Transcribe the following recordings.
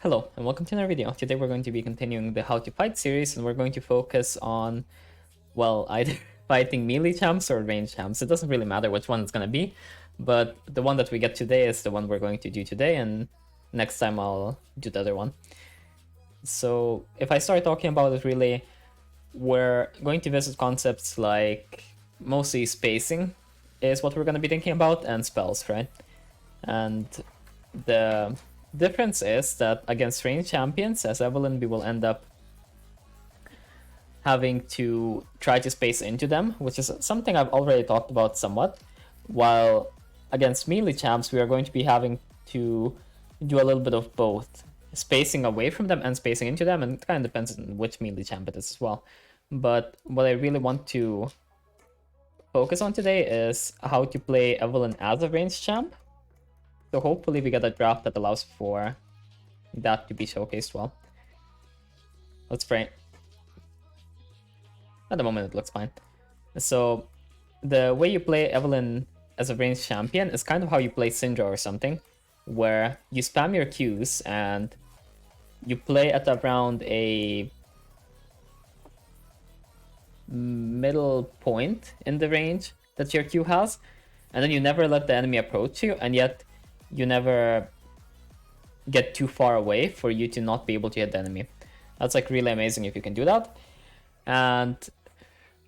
Hello and welcome to another video. Today we're going to be continuing the How to Fight series and we're going to focus on, well, either fighting melee champs or range champs. It doesn't really matter which one it's going to be, but the one that we get today is the one we're going to do today, and next time I'll do the other one. So if I start talking about it, really, we're going to visit concepts like mostly spacing is what we're going to be thinking about, and spells, right? And the difference is that against range champions, as Evelynn, we will end up having to try to space into them, which is something I've already talked about somewhat, while against melee champs, we are going to be having to do a little bit of both, spacing away from them and spacing into them, and it kind of depends on which melee champ it is as well. But what I really want to focus on today is how to play Evelynn as a range champ. So hopefully we get a draft that allows for that to be showcased well. Let's pray. At the moment it looks fine. So the way you play Evelynn as a ranged champion is kind of how you play Syndra or something, where you spam your Qs and you play at around a middle point in the range that your Q has, and then you never let the enemy approach you, and yet you never get too far away for you to not be able to hit the enemy. That's like really amazing if you can do that. And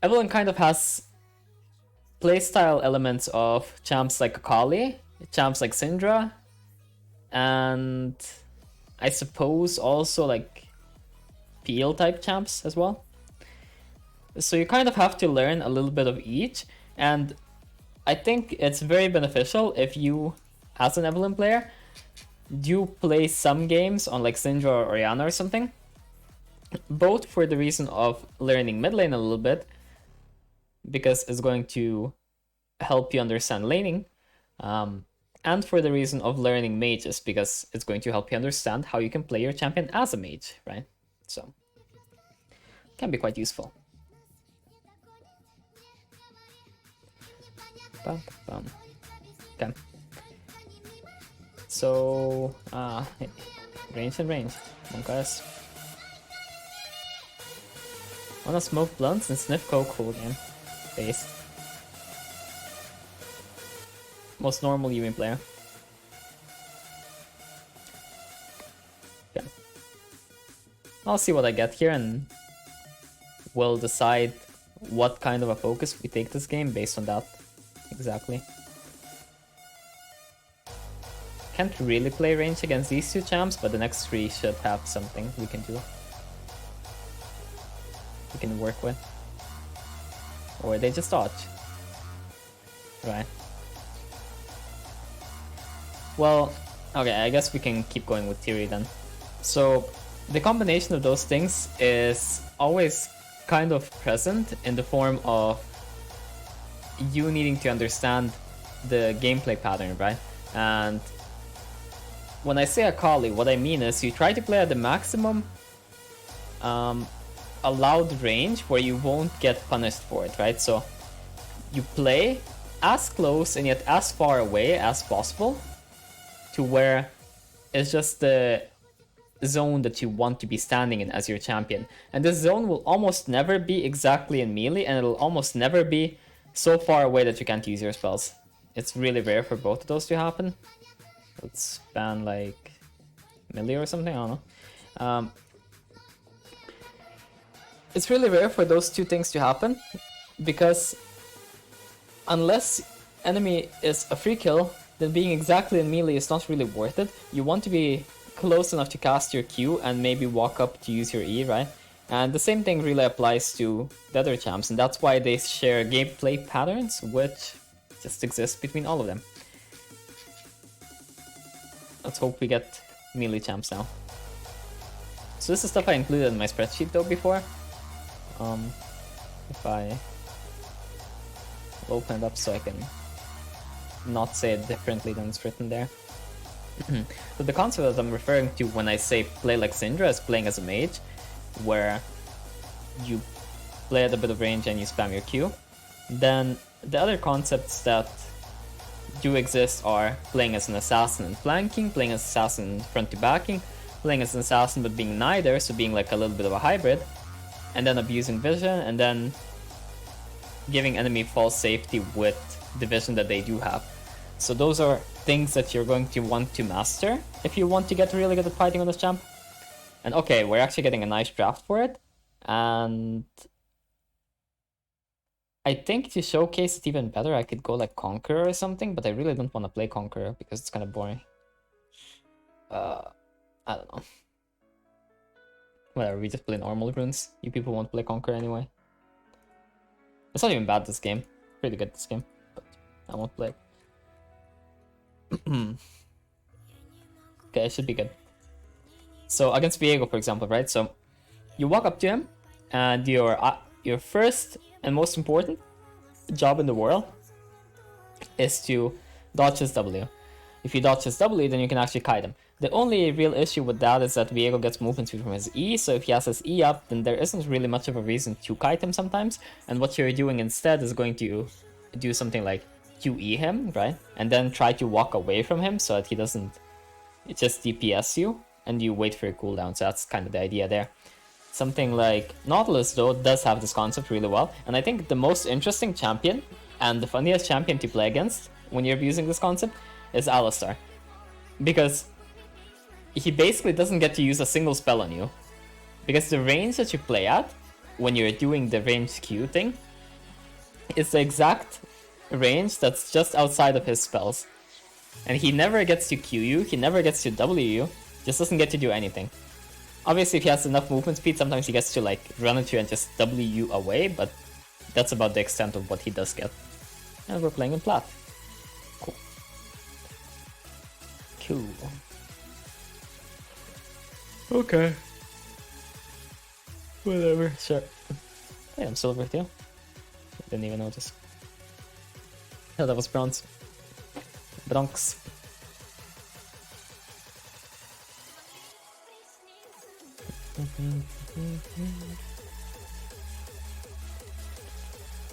Evelynn kind of has playstyle elements of champs like Akali, champs like Syndra, and I suppose also like PL type champs as well. So you kind of have to learn a little bit of each, and I think it's very beneficial if you, as an Evelynn player, do play some games on like Syndra or Orianna or something, both for the reason of learning mid lane a little bit, because it's going to help you understand laning, and for the reason of learning mages, because it's going to help you understand how you can play your champion as a mage, right? So, it can be quite useful. Okay. So, range and range. Monkas. Wanna smoke blunts and sniff coke full game. Base. Most normal Yuin player. Okay. I'll see what I get here and we'll decide what kind of a focus we take this game based on that. Exactly. Can't really play range against these two champs, but the next three should have something we can do. We can work with. Or they just dodge. Right. Well, okay, I guess we can keep going with Tiri then. So, the combination of those things is always kind of present in the form of you needing to understand the gameplay pattern, right? And when I say Akali, what I mean is you try to play at the maximum allowed range where you won't get punished for it, right? So you play as close and yet as far away as possible to where it's just the zone that you want to be standing in as your champion. And this zone will almost never be exactly in melee, and it'll almost never be so far away that you can't use your spells. It's really rare for both of those to happen. Let's ban like melee or something, I don't know. It's really rare for those two things to happen, because unless enemy is a free kill, then being exactly in melee is not really worth it. You want to be close enough to cast your Q and maybe walk up to use your E, right? And the same thing really applies to the other champs, and that's why they share gameplay patterns, which just exist between all of them. Let's hope we get melee champs now. So this is stuff I included in my spreadsheet though before. If I open it up so I can not say it differently than it's written there. So the concept that I'm referring to when I say play like Syndra is playing as a mage, where you play at a bit of range and you spam your Q. Then the other concepts that do exist are playing as an assassin and flanking, playing as assassin front to backing, playing as an assassin but being neither, so being like a little bit of a hybrid, and then abusing vision, and then giving enemy false safety with the vision that they do have. So those are things that you're going to want to master if you want to get really good at fighting on this champ. And okay, we're actually getting a nice draft for it, and I think to showcase it even better, I could go like Conqueror or something, but I really don't want to play Conqueror because it's kind of boring. I don't know. Whatever, we just play normal runes. You people won't play Conqueror anyway. It's not even bad, this game. Pretty good, this game. But I won't play it. Okay, it should be good. So, against Viego, for example, right? So, you walk up to him, and your first and most important job in the world is to dodge his W. If you dodge his W, then you can actually kite him. The only real issue with that is that Viego gets movement speed from his E, so if he has his E up, then there isn't really much of a reason to kite him sometimes, and what you're doing instead is going to do something like QE him, right? And then try to walk away from him so that he doesn't just DPS you, and you wait for your cooldown, so that's kind of the idea there. Something like Nautilus, though, does have this concept really well, and I think the most interesting champion, and the funniest champion to play against when you're using this concept, is Alistar. Because he basically doesn't get to use a single spell on you. Because the range that you play at, when you're doing the range Q thing, is the exact range that's just outside of his spells. And he never gets to Q you, he never gets to W you, just doesn't get to do anything. Obviously, if he has enough movement speed, sometimes he gets to like run into you and just W you away, but that's about the extent of what he does get. And we're playing in plat. Cool. Cool. Okay. Whatever, sure. Hey, I'm silver too. Didn't even notice. Oh, that was bronze. Bronx.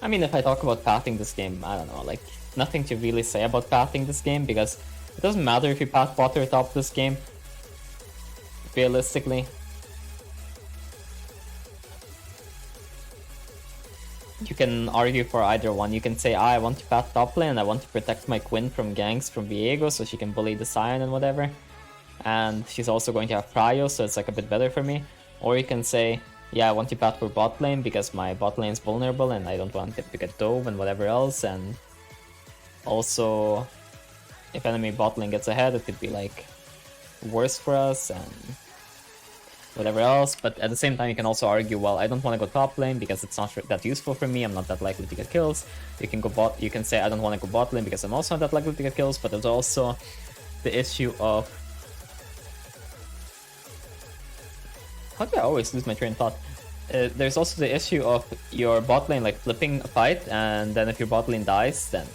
I mean, if I talk about pathing this game, I don't know, like, nothing to really say about pathing this game, because it doesn't matter if you path bot or top this game. Realistically, you can argue for either one. You can say, I want to path top lane and I want to protect my Quinn from ganks from Viego so she can bully the Sion and whatever. And she's also going to have Prio, so it's like a bit better for me. Or you can say, yeah, I want to path for bot lane because my bot lane is vulnerable and I don't want it to get dove and whatever else. And also, if enemy bot lane gets ahead, it could be like worse for us and whatever else. But at the same time, you can also argue, well, I don't want to go top lane because it's not that useful for me, I'm not that likely to get kills. You can go bot, you can say I don't want to go bot lane because I'm also not that likely to get kills, but there's also the issue of, how do I always lose my train of thought? There's also the issue of your bot lane like flipping a fight, and then if your bot lane dies, then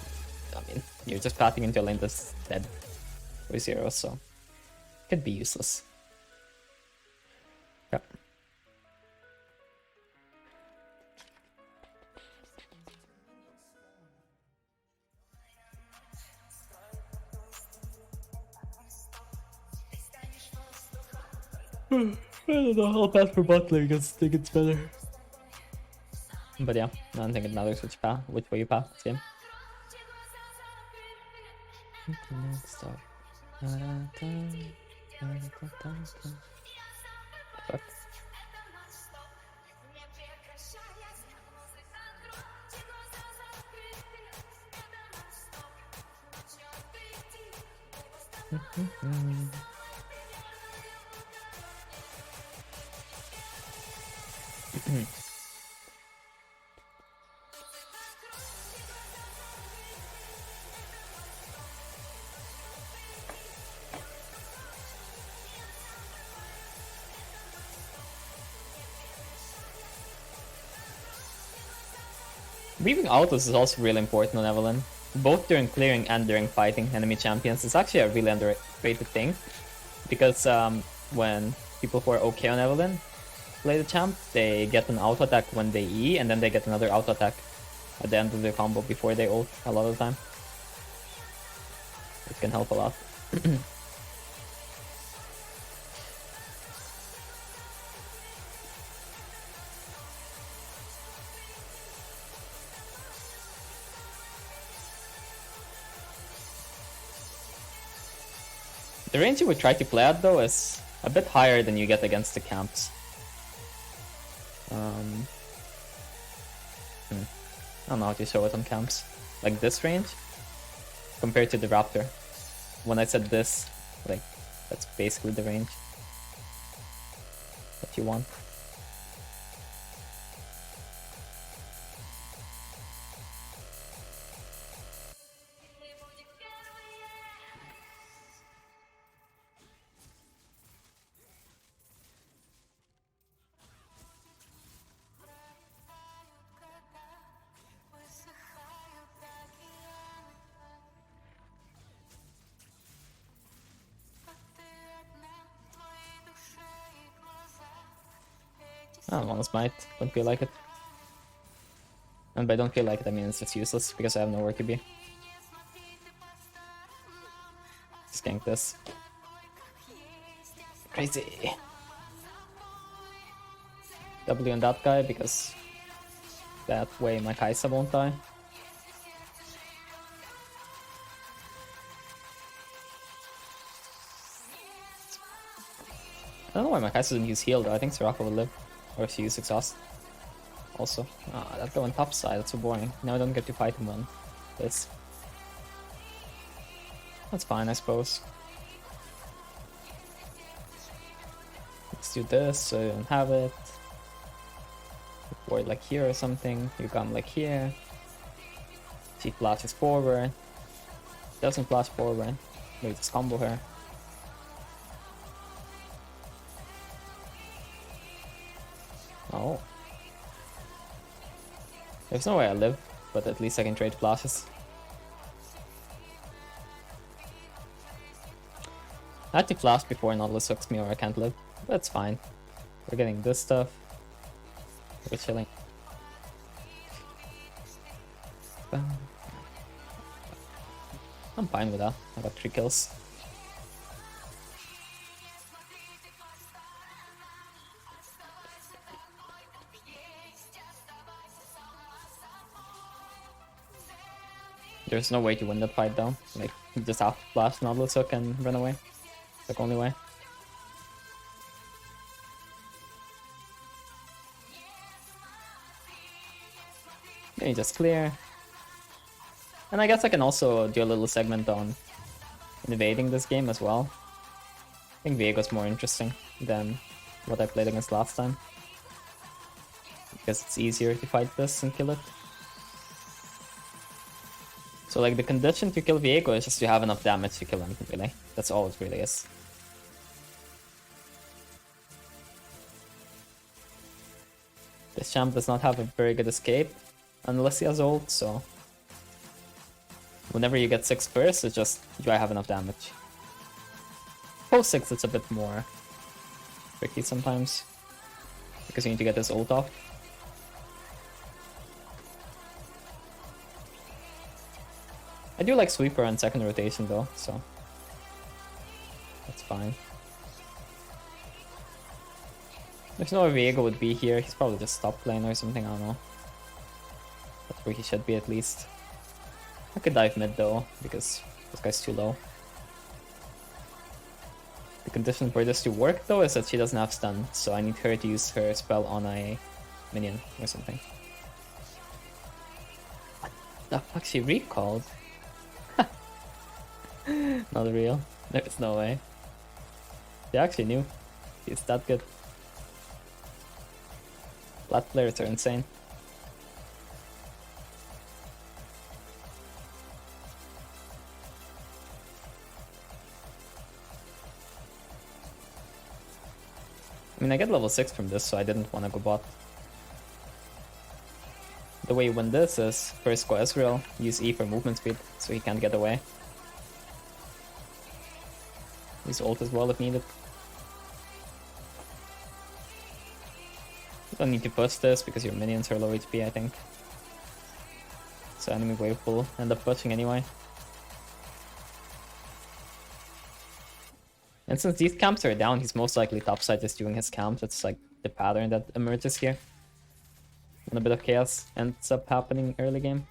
I mean you're just pathing into a lane that's dead for 0, so it could be useless. Yeah. I don't know, I'll path for bot lane because I think it's better. But yeah, I don't think it matters which way you path this game. Fuck. Weaving autos is also really important on Evelynn, both during clearing and during fighting enemy champions. It's actually a really underrated thing, because when people who are okay on Evelynn play the champ, they get an auto attack when they E, and then they get another auto attack at the end of their combo before they ult a lot of the time. It can help a lot. The range you would try to play at though is a bit higher than you get against the camps. I don't know how to show it on camps. Like this range compared to the Raptor. When I said this, like that's basically the range that you want. I don't want to smite, don't feel like it. And by don't feel like it, I mean it's just useless because I have nowhere to be. Just gank this. Crazy. W on that guy because that way my Kaisa won't die. I don't know why my Kaisa doesn't use heal though, I think Soraka will live. Or if she uses exhaust. Also. Ah, that guy went top side, that's so boring. Now I don't get to fight him on this. That's fine, I suppose. Let's do this so you don't have it. Ward like here or something. You come like here. She flashes forward. Doesn't flash forward. Maybe just combo her. Oh. There's no way I live, but at least I can trade flashes. I had to flash before Nautilus hooks me or I can't live. That's fine. We're getting this stuff. We're chilling. I'm fine with that. I got 3 kills. There's no way to win that fight though. Like, you just have to flash Nautilus hook and run away. It's the only way. Then you just clear. And I guess I can also do a little segment on invading this game as well. I think Viego's more interesting than what I played against last time. Because it's easier to fight this and kill it. So like the condition to kill Viego is just to have enough damage to kill him, really. That's all it really is. This champ does not have a very good escape unless he has ult, so whenever you get 6 bursts, it's just do I have enough damage. Post 6 it's a bit more tricky sometimes because you need to get this ult off. I do like sweeper on second rotation though, so that's fine. There's no way Viego would be here, he's probably just top lane or something, I don't know. That's where he should be at least. I could dive mid though, because this guy's too low. The condition for this to work though is that she doesn't have stun, so I need her to use her spell on a minion or something. What the fuck, she recalled? Not real. There's no way. She actually knew. She's that good. Flat players are insane. I mean, I get level 6 from this, so I didn't want to go bot. The way you win this is first go Ezreal, use E for movement speed, so he can't get away. Use ult as well if needed. You don't need to push this because your minions are low HP, I think. So enemy wave will end up pushing anyway. And since these camps are down, he's most likely topside just doing his camp. That's like the pattern that emerges here. And a bit of chaos ends up happening early game.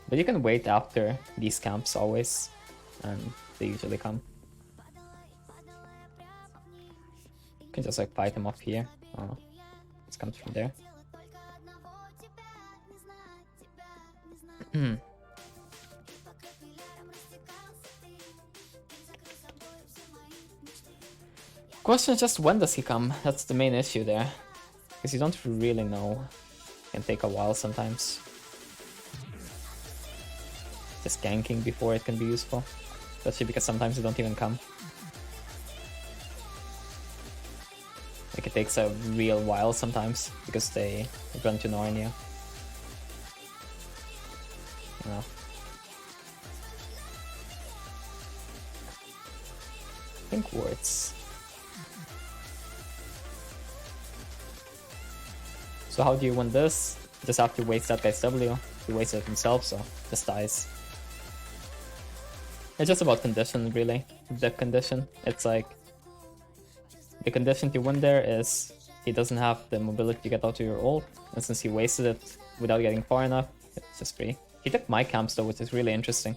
But you can wait after these camps always. And they usually come. You can just like fight him up here. Oh, it comes from there. Question is just when does he come? That's the main issue there. Because you don't really know. It can take a while sometimes. Just ganking before it can be useful. Especially because sometimes they don't even come. Like it takes a real while sometimes because they run to Narnia. You know. I think words. So how do you win this? You just have to waste that guy's W. He wasted it himself, so just dies. It's just about condition, really. The condition. It's like the condition to win there is he doesn't have the mobility to get out to your ult, and since he wasted it without getting far enough, it's just free. He took my camps though, which is really interesting.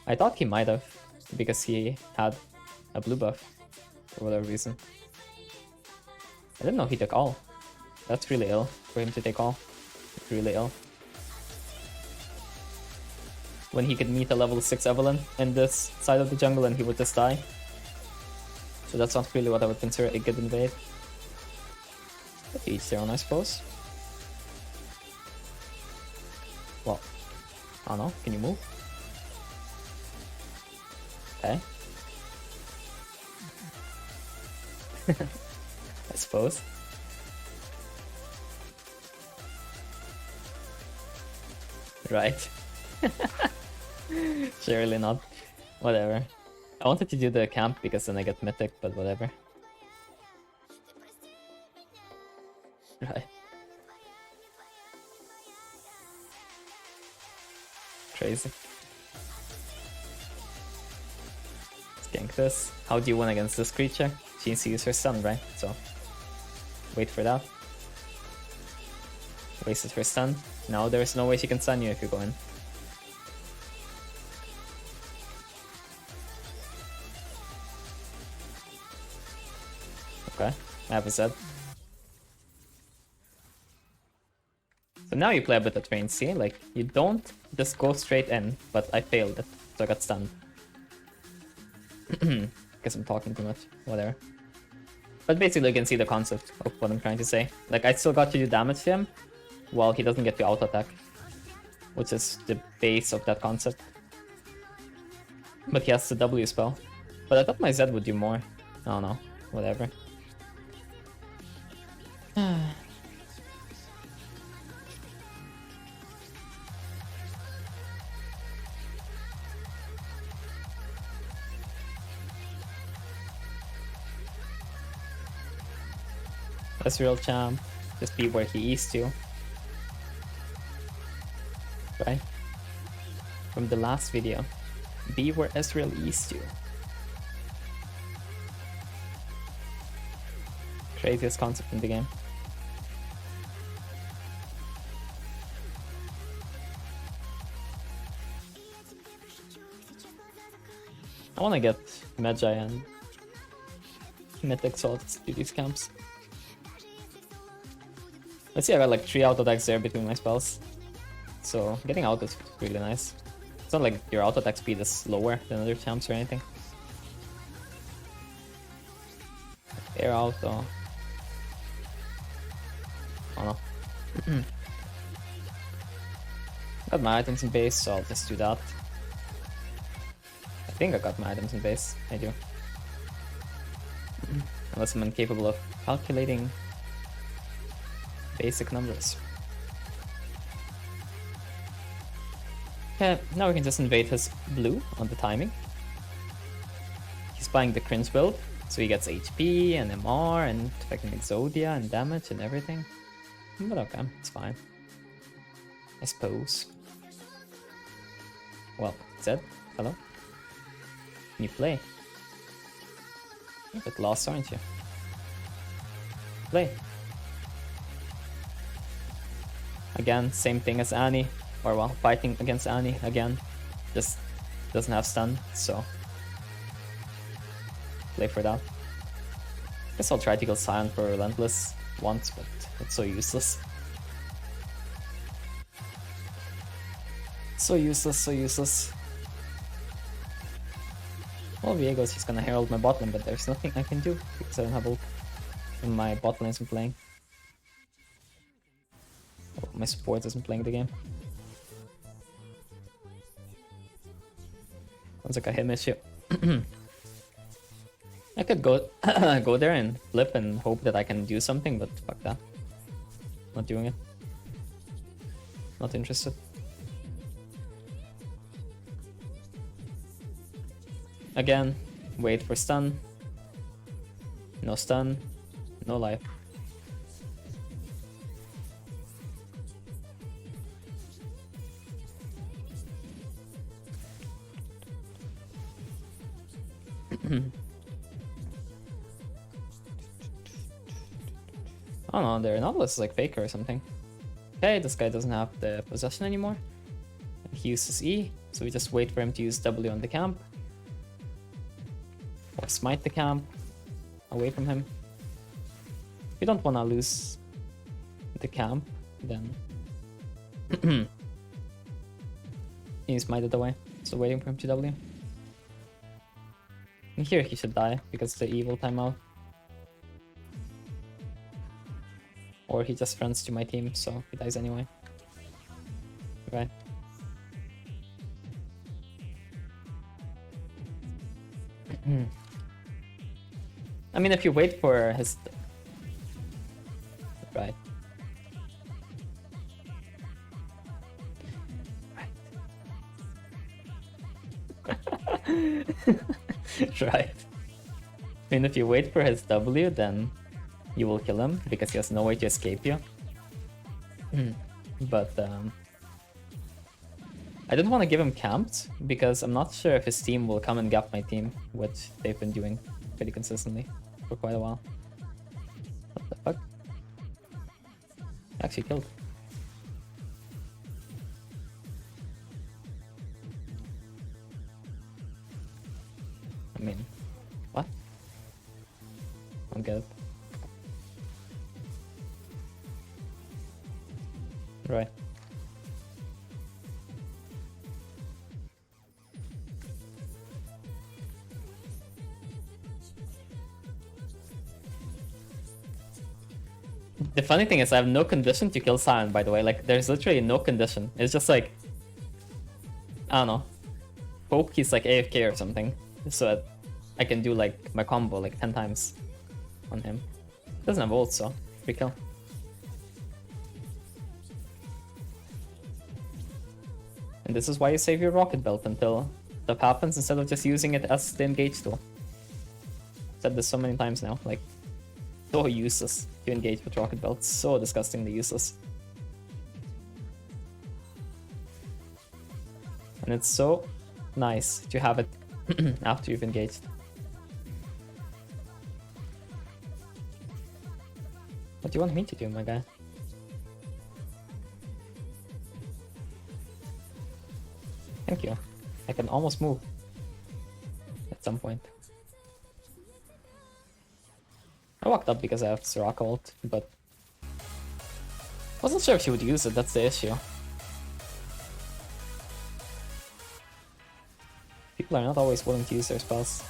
I thought he might have, because he had a blue buff for whatever reason. I didn't know he took all. That's really ill for him to take all. It's really ill. When he could meet a level 6 Evelynn in this side of the jungle and he would just die. So that's not really what I would consider a good invade. But each their own, I suppose. Well, I don't know. Can you move? Okay. I suppose. Right. Surely not. Whatever. I wanted to do the camp because then I get mythic, but whatever. Right. Crazy. Let's gank this. How do you win against this creature? She needs to use her stun, right? So wait for that. Wasted her stun. Now there's no way she can stun you if you go in. Okay, I have a Z. So now you play a bit of range, see? Like, you don't just go straight in, but I failed it, so I got stunned. Guess I'm talking too much, whatever. But basically you can see the concept of what I'm trying to say. Like, I still got to do damage to him, while he doesn't get to auto-attack. Which is the base of that concept. But he has the W spell. But I thought my Z would do more. I don't know, whatever. That's real champ. Just be where he is to. Right? From the last video. Be where Ezreal is to. Craziest concept in the game. I wanna get Magi and Mythic, so I'll just do these camps. Let's see, I got like 3 auto attacks there between my spells. So getting out is really nice. It's not like your auto attack speed is slower than other champs or anything. Air out though. Oh no. Got my items in base, so I'll just do that. I think I got my items in base. I do. Unless I'm incapable of calculating basic numbers. Okay, now we can just invade his blue on the timing. He's buying the cringe build, so he gets HP and MR and fucking Exodia and damage and everything. But okay, it's fine. I suppose. Well, Zed, hello? Can you play? You're a bit lost, aren't you? Play. Again, same thing as Annie. Or well, fighting against Annie again. Just Doesn't have stun, so play for that. Guess I'll try to kill Sion for Relentless once, but it's so useless. So useless, so useless. Well, Viego's just gonna herald my bot lane, but there's nothing I can do because I don't have ult. And my bot lane isn't playing. Oh, my support isn't playing the game. Sounds like a him issue. I could go go there and flip and hope that I can do something, but fuck that. Not doing it. Not interested. Again, wait for stun. No stun, no life. Oh no, their Nautilus is like Faker or something. Okay, this guy doesn't have the possession anymore. He uses E, so we just wait for him to use W on the camp. Or smite the camp away from him. If you don't want to lose the camp, then you smite it away. So waiting for him to W. And here he should die because the evil timeout. Or he just runs to my team, so he dies anyway. Right. I mean, if you wait for his... Right. Right. I mean, if you wait for his W, then you will kill him because he has no way to escape you. But I didn't want to give him camped because I'm not sure if his team will come and gap my team, which they've been doing pretty consistently for quite a while. What the fuck? Actually killed. I mean, what? I don't get it. Right. The funny thing is I have no condition to kill Sion, by the way. Like, there's literally no condition. It's just like, I don't know, hope he's like AFK or something, so that I can do like my combo like 10 times on him. Doesn't have ult, so free kill. And this is why you save your rocket belt until stuff happens instead of just using it as the engage tool. Said this so many times now, like, so useless to engage with rocket belts, so disgustingly useless. And it's so nice to have it after you've engaged. What do you want me to do, my guy? Thank you. I can almost move at some point. I walked up because I have Soraka ult, but wasn't sure if she would use it, that's the issue. People are not always willing to use their spells.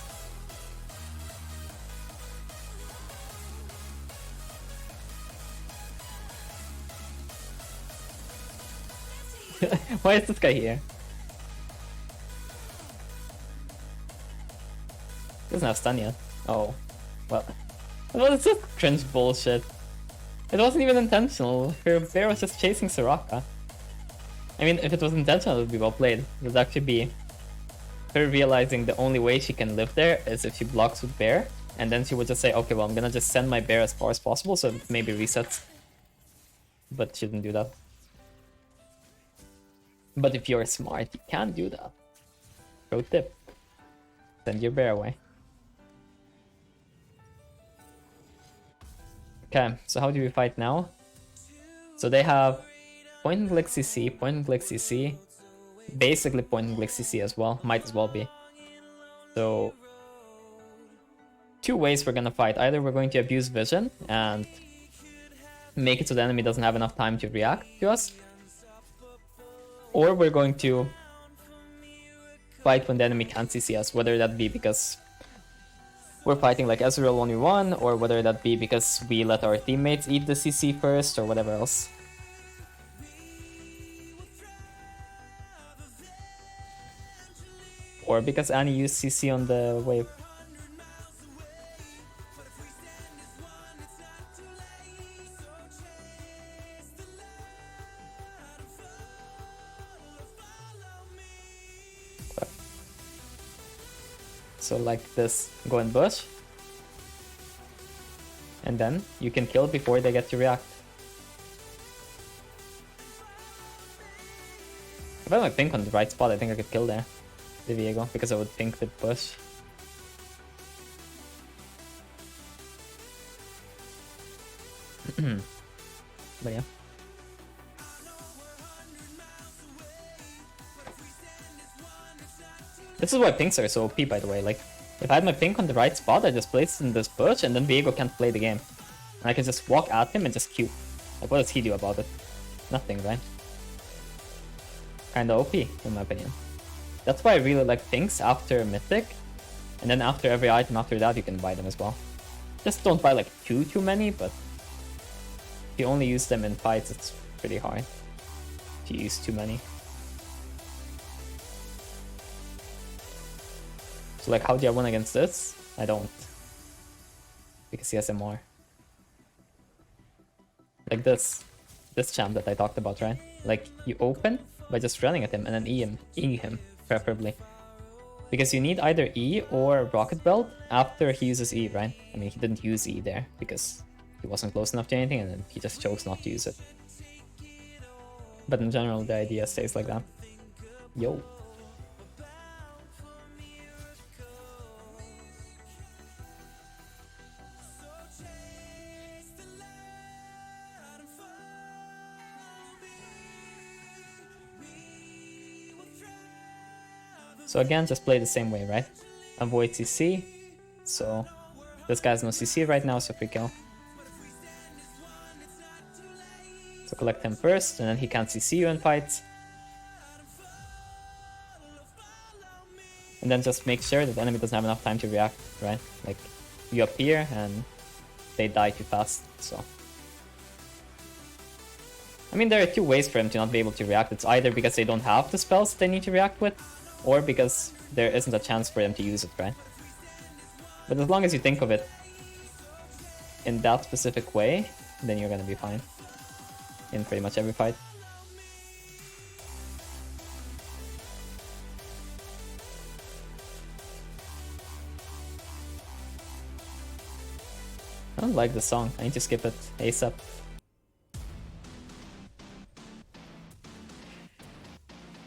Why is this guy here? He doesn't have stun yet. Oh, well. Well, it's just cringe bullshit. It wasn't even intentional. Her bear was just chasing Soraka. I mean, if it was intentional, it would be well played. It would actually be her realizing the only way she can live there is if she blocks with bear, and then she would just say, okay, well, I'm gonna just send my bear as far as possible so it maybe resets. But she didn't do that. But if you're smart, you can do that. Pro tip. Send your bear away. Okay, so how do we fight now? So they have point and click CC, point and click CC, basically point and click CC as well. Might as well be. So two ways we're gonna fight. Either we're going to abuse vision and make it so the enemy doesn't have enough time to react to us, or we're going to fight when the enemy can't CC us, whether that be because we're fighting like Ezreal 1v1, or whether that be because we let our teammates eat the CC first, or whatever else. Or because Annie used CC on the wave. So like this, go in bush. And then you can kill before they get to react. If I had my pink on the right spot, I think I could kill there, the Viego, because I would pink with bush. But yeah. This is why pinks are so OP, by the way. Like, if I had my pink on the right spot, I just placed it in this bush, and then Viego can't play the game. And I can just walk at him and just Q. Like, what does he do about it? Nothing, right? Kinda OP, in my opinion. That's why I really like pinks after Mythic. And then after every item after that, you can buy them as well. Just don't buy like too many, but if you only use them in fights, it's pretty hard to use too many. So like, how do I win against this? I don't. Because he has MR. Like this champ that I talked about, right? Like, you open by just running at him and then E him, preferably. Because you need either E or Rocket Belt after he uses E, right? I mean, he didn't use E there because he wasn't close enough to anything, and then he just chose not to use it. But in general, the idea stays like that. Yo. So again, just play the same way, right? Avoid CC. So this guy has no CC right now, so free kill. So collect him first, and then he can't CC you in fights. And then just make sure that the enemy doesn't have enough time to react, right? Like, you appear and they die too fast, so. I mean, there are two ways for him to not be able to react. It's either because they don't have the spells that they need to react with, or because there isn't a chance for them to use it, right? But as long as you think of it in that specific way, then you're gonna be fine in pretty much every fight. I don't like this song. I need to skip it ASAP.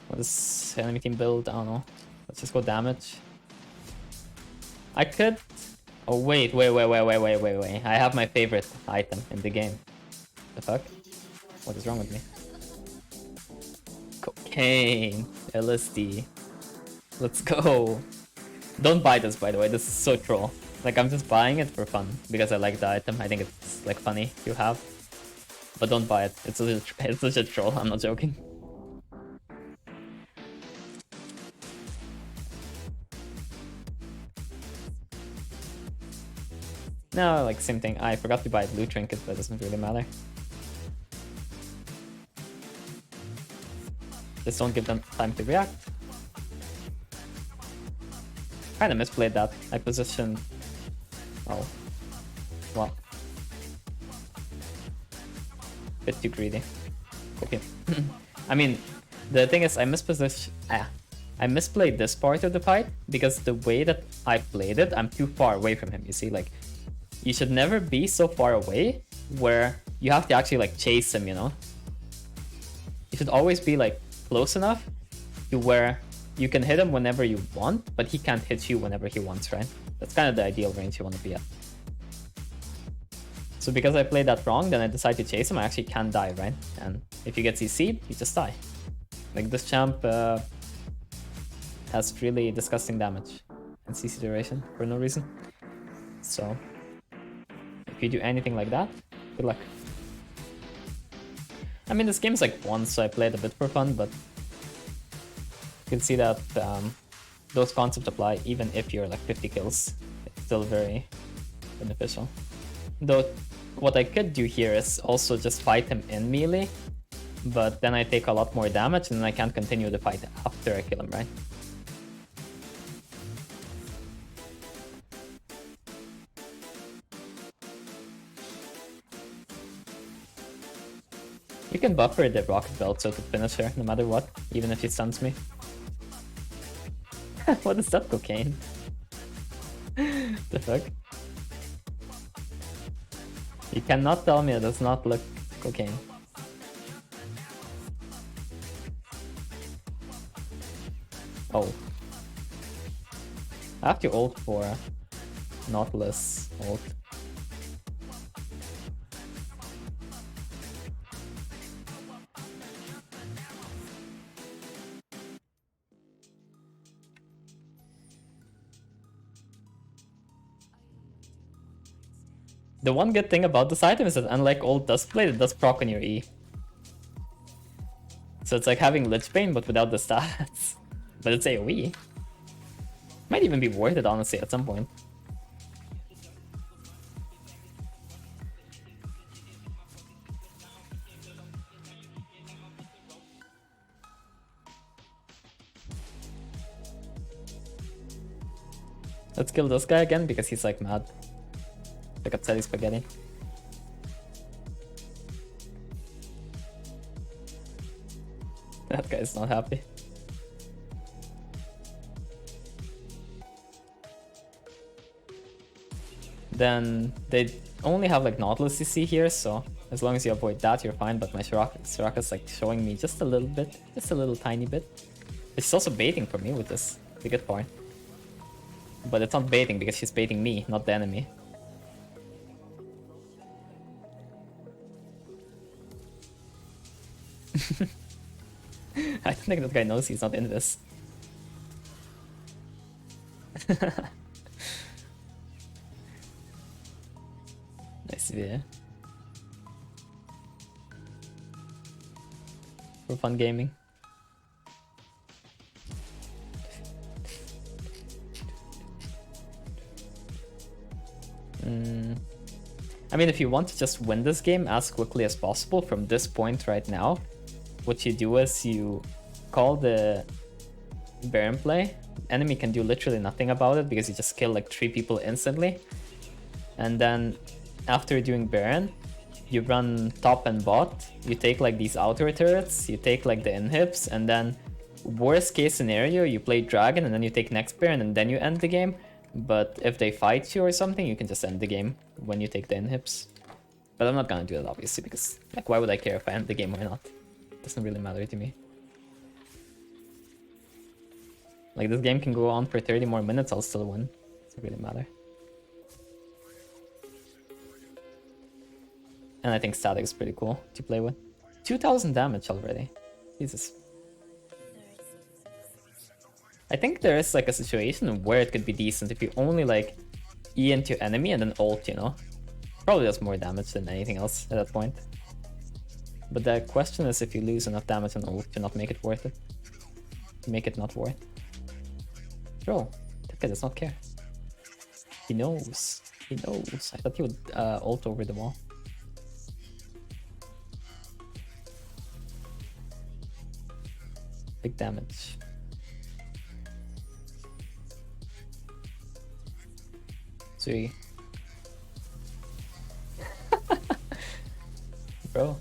What is enemy team build? I don't know. Let's just go damage. I could... Oh, wait. I have my favorite item in the game. The fuck? What is wrong with me? Cocaine. LSD. Let's go. Don't buy this, by the way. This is so troll. Like, I'm just buying it for fun because I like the item. I think it's, like, funny to have. But don't buy it. It's legit troll. I'm not joking. No, like, same thing. I forgot to buy a blue trinket, but it doesn't really matter. Just don't give them time to react. Kinda misplayed that. I positioned... Oh. Well. Bit too greedy. Okay. I mean, the thing is, I misplayed this part of the fight because the way that I played it, I'm too far away from him, you see? Like, you should never be so far away where you have to actually like chase him, you know? You should always be like close enough to where you can hit him whenever you want, but he can't hit you whenever he wants, right? That's kind of the ideal range you want to be at. So because I played that wrong, then I decide to chase him, I actually can die, right? And if you get CC'd, you just die. Like this champ has really disgusting damage in CC duration for no reason. So if you do anything like that, good luck. I mean, this game's like one, so I played a bit for fun, but you can see that those concepts apply even if you're like 50 kills. It's still very beneficial. Though what I could do here is also just fight him in melee, but then I take a lot more damage and then I can't continue the fight after I kill him, right? You can buffer the rocket belt so to finish her no matter what, even if he stuns me. What is that, cocaine? The fuck? You cannot tell me it does not look cocaine. Oh. I have to ult for Nautilus ult. The one good thing about this item is that unlike old Duskblade, it does proc on your E. So it's like having Lich Bane but without the stats. But it's AoE. Might even be worth it honestly at some point. Let's kill this guy again because he's like mad. Like upsetty spaghetti. That guy's not happy. Then they only have like Nautilus CC here, so as long as you avoid that, you're fine. But my Soraka's like showing me just a little bit, just a little tiny bit. She's also baiting for me with this, the good part. But it's not baiting because she's baiting me, not the enemy. I don't think that guy knows he's not in this. Nice video. For fun gaming. I mean, if you want to just win this game as quickly as possible from this point right now, what you do is you call the Baron play. Enemy can do literally nothing about it because you just kill like 3 people instantly. And then after doing Baron, you run top and bot, you take like these outer turrets, you take like the inhibs, and then worst case scenario, you play Dragon and then you take next Baron and then you end the game. But if they fight you or something, you can just end the game when you take the inhibs. But I'm not gonna do that obviously because like why would I care if I end the game or not? It doesn't really matter to me. Like this game can go on for 30 more minutes, I'll still win. It doesn't really matter. And I think static is pretty cool to play with. 2000 damage already. Jesus. I think there is like a situation where it could be decent if you only like E into enemy and then ult, you know? Probably does more damage than anything else at that point. But the question is if you lose enough damage on ult to not make it worth it. Make it not worth. Bro, that guy does not care. He knows. He knows. I thought he would ult over the wall. Big damage. Sweet. Bro.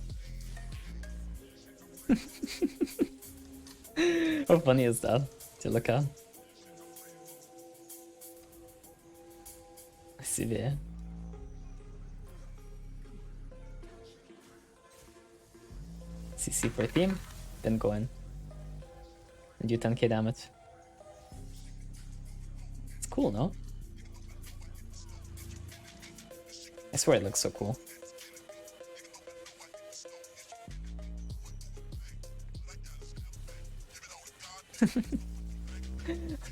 How funny is that to look at? I see there. CC for team, then go in. And do 10k damage. It's cool, no? I swear it looks so cool.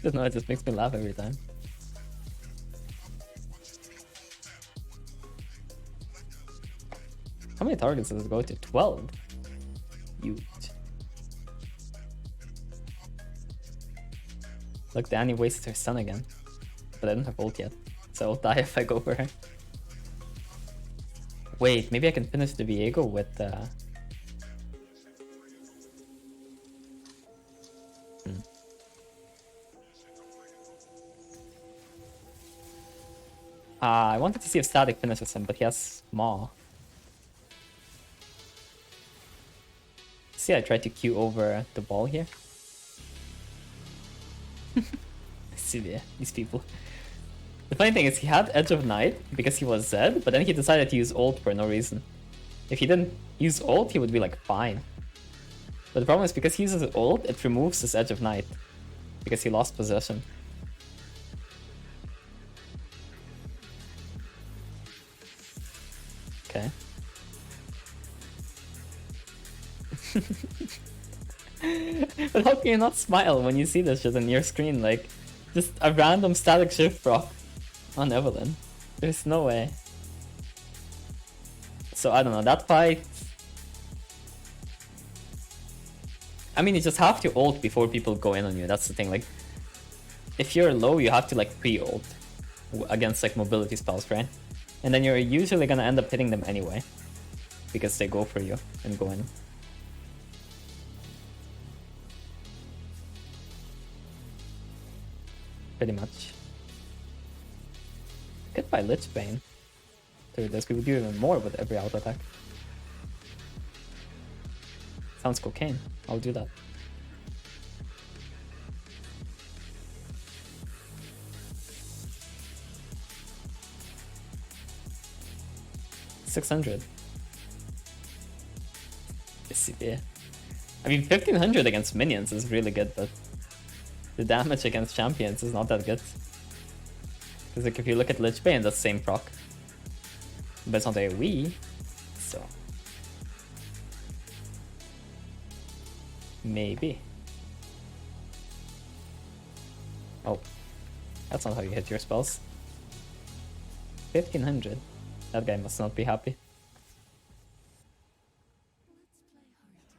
don't know, it just makes me laugh every time. How many targets does it go to? 12. Huge. Look, Danny wasted her stun again. But I don't have ult yet, so I'll die if I go for her. Wait, maybe I can finish the Viego with... I wanted to see if Static finishes him, but he has Maw. See, I tried to Q over the ball here. See these people. The funny thing is he had Edge of Night because he was Zed, but then he decided to use ult for no reason. If he didn't use ult, he would be like fine. But the problem is because he uses ult, it removes his Edge of Night. Because he lost possession. Okay. But how can you not smile when you see this shit on your screen? Like, just a random static shift proc on Evelynn. There's no way. So I don't know, that fight... I mean, you just have to ult before people go in on you, that's the thing. Like, if you're low, you have to like pre-ult against like mobility spells, right? And then you're usually gonna end up hitting them anyway. Because they go for you and go in. Pretty much. Could buy Lich Bane. Through this, we would do even more with every auto attack. Sounds cocaine. I'll do that. $600. Yeah. I mean, 1500 against minions is really good, but the damage against champions is not that good. Because like if you look at Lich Bane, that's the same proc. But it's not a Wii, so... Maybe. Oh. That's not how you hit your spells. 1500. That guy must not be happy.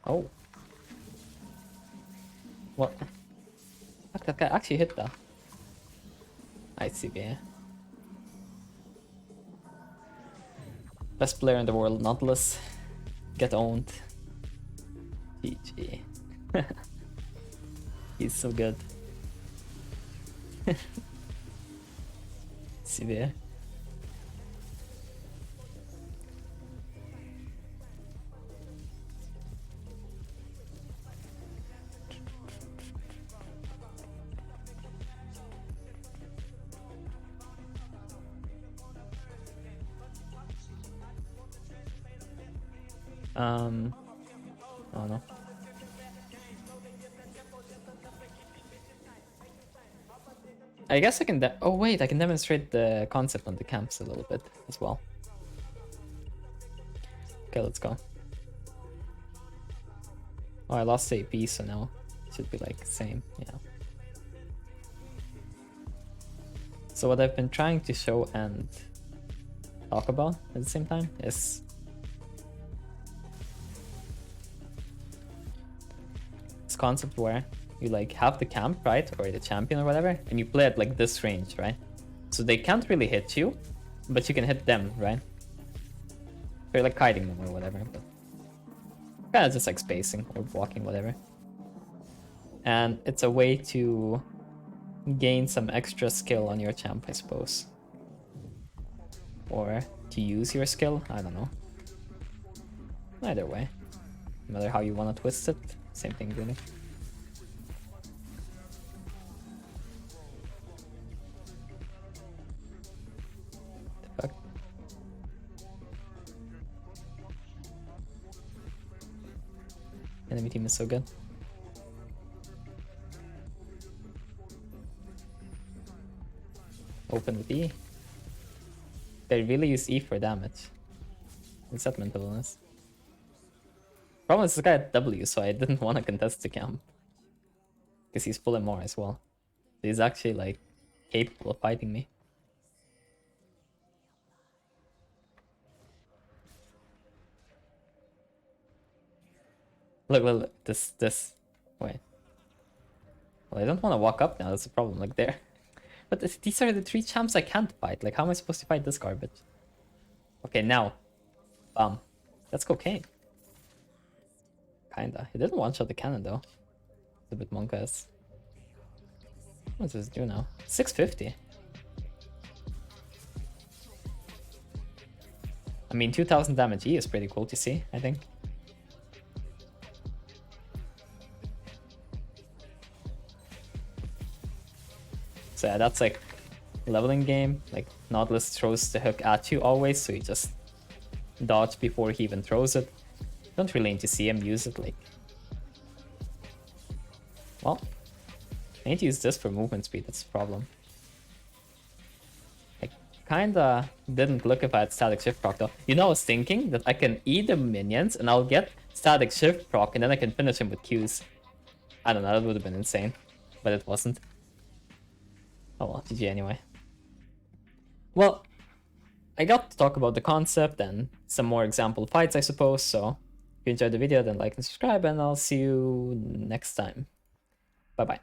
Oh. What? Fuck, that guy actually hit that. I see, yeah. Best player in the world, Nautilus. Get owned. GG. He's so good. Severe. Oh no. I guess I can oh wait, I can demonstrate the concept on the camps a little bit as well. Okay, let's go. Oh, I lost AP, so now it should be like same, yeah. So what I've been trying to show and talk about at the same time is this concept where you like have the camp, right, or the champion or whatever, and you play at like this range, right? So they can't really hit you, but you can hit them, right? They're like kiting them or whatever, but kind of just like spacing or blocking, whatever. And it's a way to gain some extra skill on your champ, I suppose. Or to use your skill, I don't know. Either way. No matter how you want to twist it, same thing really. The fuck? Enemy team is so good. Open with E. They really use E for damage. It's that mental illness. Problem is this guy had W, so I didn't want to contest the camp. Because he's pulling more as well. He's actually like capable of fighting me. Look, this. Wait. Well, I don't want to walk up now, that's the problem, like there. But these are the 3 champs I can't fight. Like, how am I supposed to fight this garbage? Okay, now. That's cocaine. Kinda. He didn't one-shot the cannon, though. It's a bit monk-ass. What does this do now? 650. I mean, 2000 damage E is pretty cool to see, I think. So yeah, that's like leveling game. Like Nautilus throws the hook at you always, so you just dodge before he even throws it. Don't really need to see him use it. Like, well, I need to use this for movement speed. That's the problem. I kinda didn't look if I had static shift proc though. You know, I was thinking that I can E the minions and I'll get static shift proc and then I can finish him with Qs. I don't know, that would have been insane, but it wasn't. Oh well, GG anyway. Well, I got to talk about the concept and some more example fights, I suppose, so if you enjoyed the video, then like and subscribe, and I'll see you next time. Bye-bye.